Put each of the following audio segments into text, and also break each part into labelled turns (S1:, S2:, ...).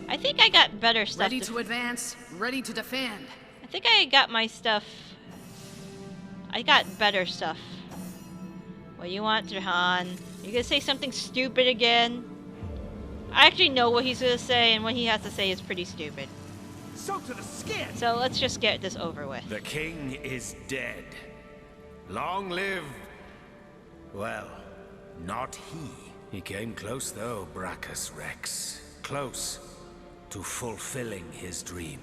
S1: I think I got better stuff.
S2: Ready to advance, ready to defend.
S1: I think I got my stuff. I got better stuff. What do you want, Jahan? You gonna say something stupid again? I actually know what he's gonna say, and what he has to say is pretty stupid.
S3: So to the skin!
S1: So let's just get this over with.
S3: The king is dead. Long live... well, not he. He came close though, Brachus Rex. Close to fulfilling his dream.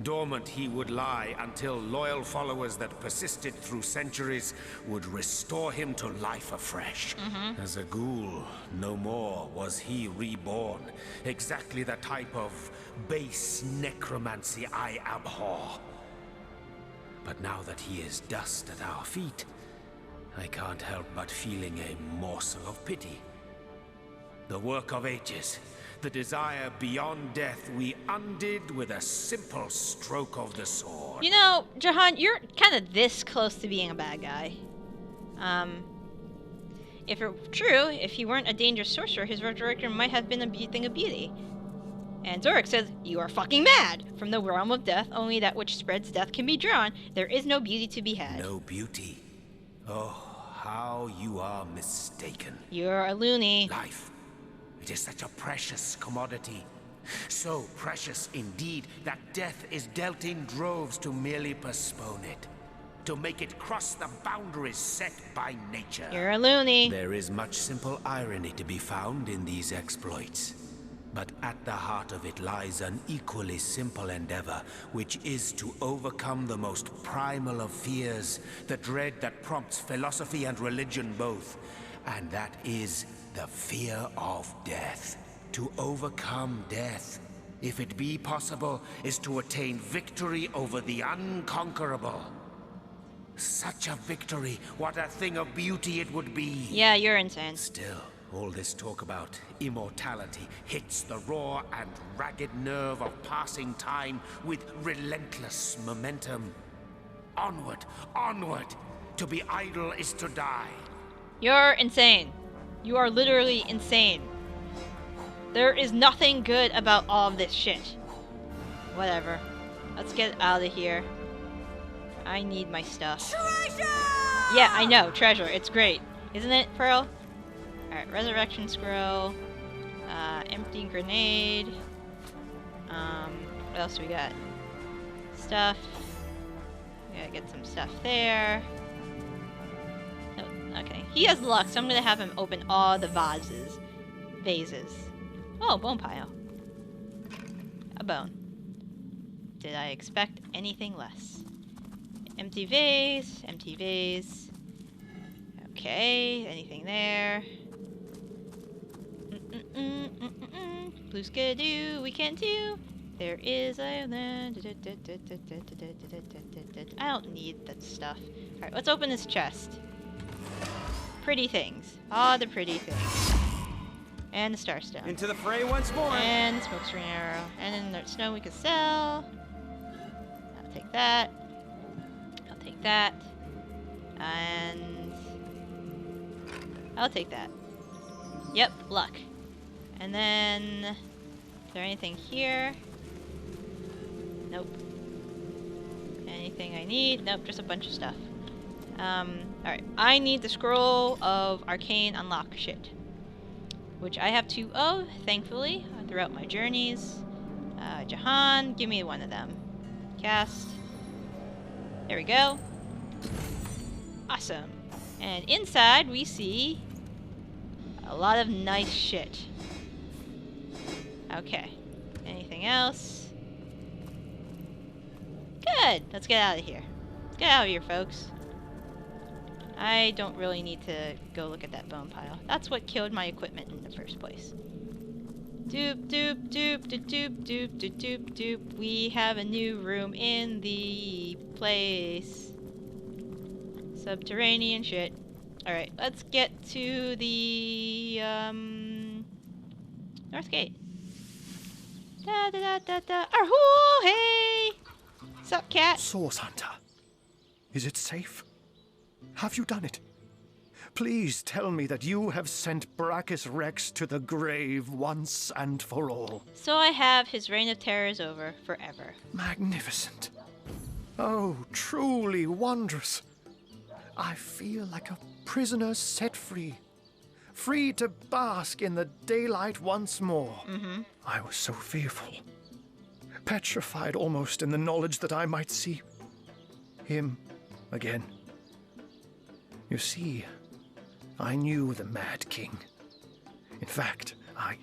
S3: Dormant he would lie until loyal followers that persisted through centuries would restore him to life afresh. As a ghoul, no more was he reborn. Exactly the type of base necromancy I abhor. But now that he is dust at our feet, I can't help but feeling a morsel of pity. The work of ages, the desire beyond death, we undid with a simple stroke of the sword.
S1: You know, Jahan, you're kind of this close to being a bad guy. If it were true, if he weren't a dangerous sorcerer, his resurrection might have been a thing of beauty. And Zorik says, you are fucking mad! From the realm of death, only that which spreads death can be drawn. There is no beauty to be had.
S3: No beauty? Oh, how you are mistaken.
S1: You're a loony.
S3: Life. It is such a precious commodity. So precious indeed that death is dealt in droves to merely postpone it. To make it cross the boundaries set by nature.
S1: You're a loony.
S3: There is much simple irony to be found in these exploits. But at the heart of it lies an equally simple endeavor, which is to overcome the most primal of fears, the dread that prompts philosophy and religion both, and that is the fear of death. To overcome death, if it be possible, is to attain victory over the unconquerable. Such a victory, what a thing of beauty it would be.
S1: Yeah, you're insane.
S3: Still, all this talk about immortality hits the raw and ragged nerve of passing time with relentless momentum. Onward, onward! To be idle is to die.
S1: You're insane. You are literally insane. There is nothing good about all of this shit. Whatever. Let's get out of here. I need my stuff.
S2: Treasure!
S1: Yeah, I know. Treasure. It's great. Isn't it, Pearl? Alright, Resurrection Scroll. Empty Grenade. What else do we got? Stuff. We gotta get some stuff there. Oh, okay. He has luck, so I'm gonna have him open all the vases. Oh, bone pile. A bone. Did I expect anything less? Empty vase, empty vase. Okay, anything there? Blue skidoo, we can do. There is a... I don't need that stuff. Alright, let's open this chest. Pretty things. All the pretty things. And the Starstone.
S4: Into the fray once more.
S1: And the Smokescreen Arrow. And then there's snow we can sell. I'll take that. I'll take that. And... I'll take that. Yep, luck. And then... Is there anything here? Nope. Anything I need? Nope, just a bunch of stuff. Alright. I need the Scroll of Arcane Unlock shit. Which I have 2 of, thankfully, throughout my journeys. Jahan, give me one of them. Cast. There we go. Awesome. And inside we see a lot of nice shit. Okay. Anything else? Good! Let's get out of here. Let's get out of here, folks. I don't really need to go look at that bone pile. That's what killed my equipment in the first place. Doop doop doop doop doop doop doop doop doop. We have a new room in the place. Subterranean shit. Alright, let's get to the North Gate. Da da da da da. Arhu! Hey! Sup, cat?
S5: Source Hunter. Is it safe? Have you done it?
S4: Please tell me that you have sent Brachus Rex to the grave once and for all.
S1: So I have. His reign of terror is over forever.
S4: Magnificent. Oh, truly wondrous. I feel like a prisoner set free. Free to bask in the daylight once more. I was so fearful. Petrified almost in the knowledge that I might see him again. You see, I knew the Mad King. In fact, I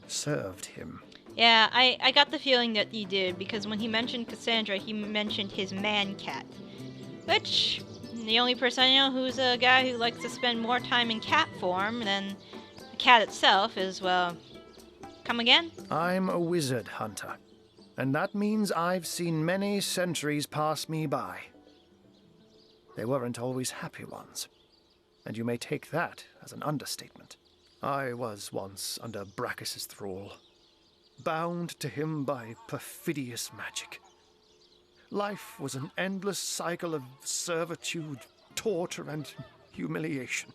S4: served him.
S1: Yeah, I got the feeling that he did, because when he mentioned Cassandra, he mentioned his man-cat. Which, the only person I know who's a guy who likes to spend more time in cat form than the cat itself is, well... Come again?
S4: I'm a wizard hunter, and that means I've seen many centuries pass me by. They weren't always happy ones, and you may take that as an understatement. I was once under Brachus's thrall, bound to him by perfidious magic. Life was an endless cycle of servitude, torture, and humiliation.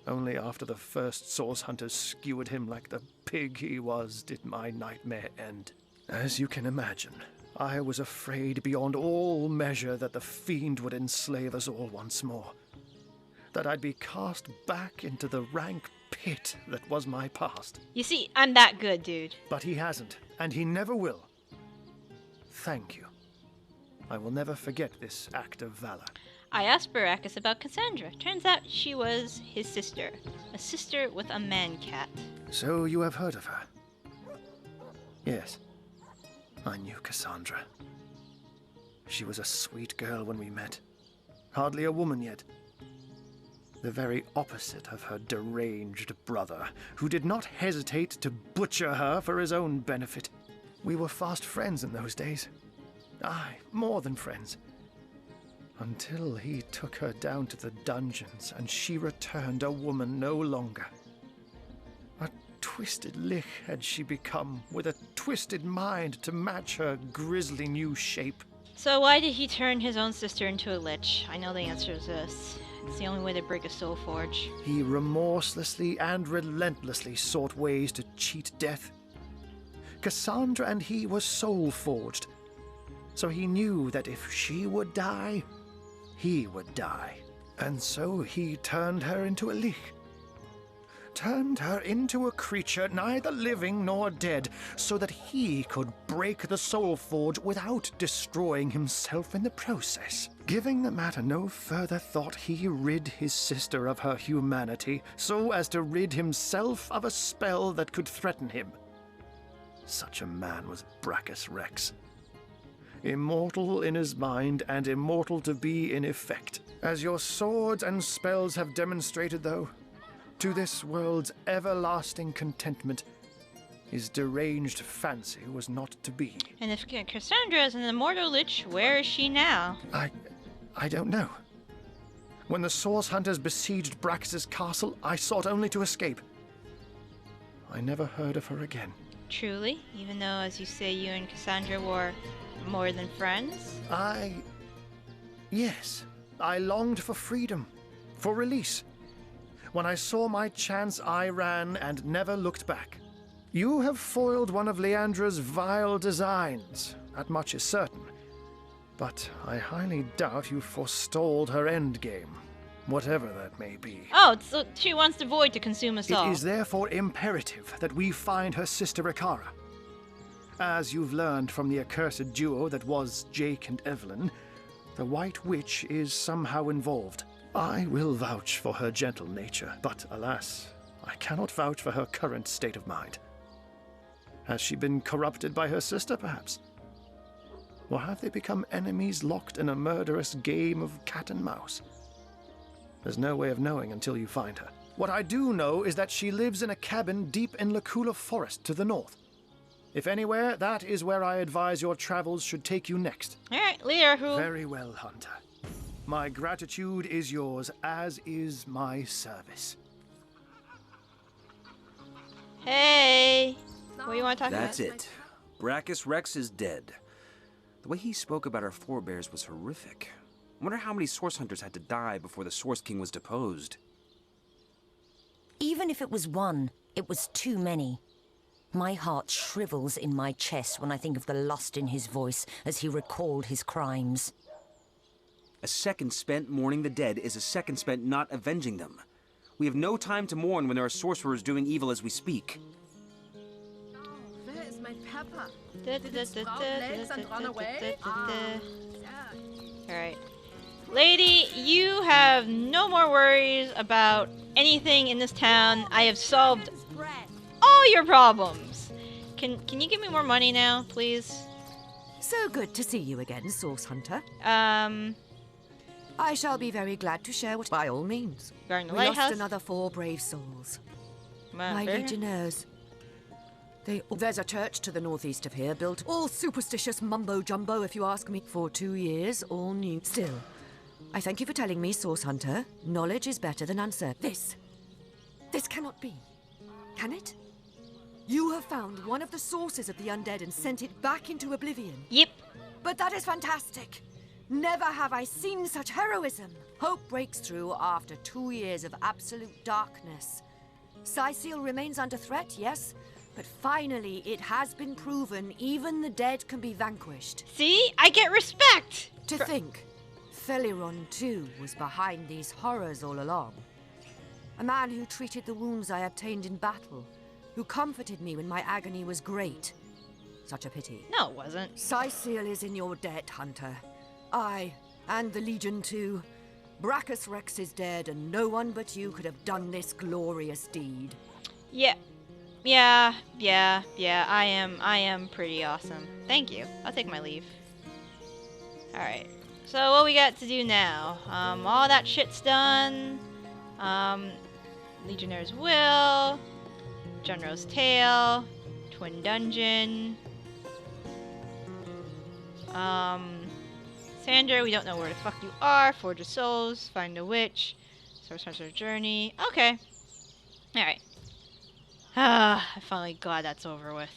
S4: Only after the first source hunters skewered him like the pig he was did my nightmare end. As you can imagine, I was afraid beyond all measure that the fiend would enslave us all once more. That I'd be cast back into the rank pit that was my past.
S1: You see, I'm that good, dude.
S4: But he hasn't, and he never will. Thank you. I will never forget this act of valor.
S1: I asked Brachus about Cassandra. Turns out she was his sister. A sister with a man-cat.
S4: So you have heard of her? Yes. I knew Cassandra. She was a sweet girl when we met. Hardly a woman yet. The very opposite of her deranged brother, who did not hesitate to butcher her for his own benefit. We were fast friends in those days. Aye, more than friends. Until he took her down to the dungeons, and she returned a woman no longer. A twisted lich had she become, with a twisted mind to match her grisly new shape.
S1: So why did he turn his own sister into a lich? I know the answer is this. It's the only way to break a soul forge.
S4: He remorselessly and relentlessly sought ways to cheat death. Cassandra and he were soul forged, so he knew that if she would die, he would die. And so he turned her into a lich. Turned her into a creature neither living nor dead, so that he could break the soul forge without destroying himself in the process. Giving the matter no further thought, he rid his sister of her humanity, so as to rid himself of a spell that could threaten him. Such a man was Brachus Rex. Immortal in his mind, and immortal to be in effect. As your swords and spells have demonstrated, though, to this world's everlasting contentment, his deranged fancy was not to be.
S1: And if Cassandra is an immortal lich, where is she now?
S4: I don't know. When the Source Hunters besieged Brachus's castle, I sought only to escape. I never heard of her again.
S1: Truly? Even though, as you say, you and Cassandra were more than friends?
S4: Yes. I longed for freedom, for release. When I saw my chance, I ran and never looked back. You have foiled one of Leandra's vile designs. That much is certain. But I highly doubt you forestalled her endgame, whatever that may be.
S1: Oh, so she wants the void to consume us all.
S4: It is therefore imperative that we find her sister Ikara. As you've learned from the accursed duo that was Jake and Evelyn, the White Witch is somehow involved. I will vouch for her gentle nature, but alas, I cannot vouch for her current state of mind. Has she been corrupted by her sister, perhaps? Or have they become enemies locked in a murderous game of cat and mouse? There's no way of knowing until you find her. What I do know is that she lives in a cabin deep in Lacula Forest to the north. If anywhere, that is where I advise your travels should take you next.
S1: Alright, leader, who?
S4: Very well, Hunter. My gratitude is yours, as is my service.
S1: Hey! What do you want to talk about?
S5: That's it. Brachus Rex is dead. The way he spoke about our forebears was horrific. I wonder how many Source Hunters had to die before the Source King was deposed.
S6: Even if it was one, it was too many. My heart shrivels in my chest when I think of the lust in his voice as he recalled his crimes.
S5: A second spent mourning the dead is a second spent not avenging them. We have no time to mourn when there are sorcerers doing evil as we speak.
S2: Oh, where is my pepper? Did it sprout legs and run away?
S1: Alright. Lady, you have no more worries about anything in this town. I have solved all your problems. Can you give me more money now, please?
S7: So good to see you again, Source Hunter.
S1: I
S7: shall be very glad to share what, by all means.
S1: Regarding the
S7: We
S1: lighthouse?
S7: lost another 4 brave souls. My legionnaires. There's a church to the northeast of here, built all superstitious mumbo-jumbo, if you ask me. For 2 years, all new. Still, I thank you for telling me, Source Hunter. Knowledge is better than answer. This cannot be. Can it? You have found one of the sources of the undead and sent it back into oblivion.
S1: Yep.
S7: But that is fantastic. Never have I seen such heroism. Hope breaks through after 2 years of absolute darkness. Cyseal remains under threat, yes, but finally it has been proven even the dead can be vanquished.
S1: See? I get respect!
S7: To think, Rivellon too was behind these horrors all along. A man who treated the wounds I obtained in battle, who comforted me when my agony was great. Such a pity.
S1: No, it wasn't.
S7: Cyseal is in your debt, Hunter. I, and the Legion too. Brachus Rex is dead, and no one but you could have done this glorious deed.
S1: Yeah. I am pretty awesome. Thank you. I'll take my leave. Alright. So what we got to do now? All that shit's done. Legionnaire's Will. General's Tale. Twin Dungeon. Sandra, we don't know where the fuck you are. Forge of Souls. Find a Witch. Source Hunter Journey. Okay. Alright. I finally glad that's over with.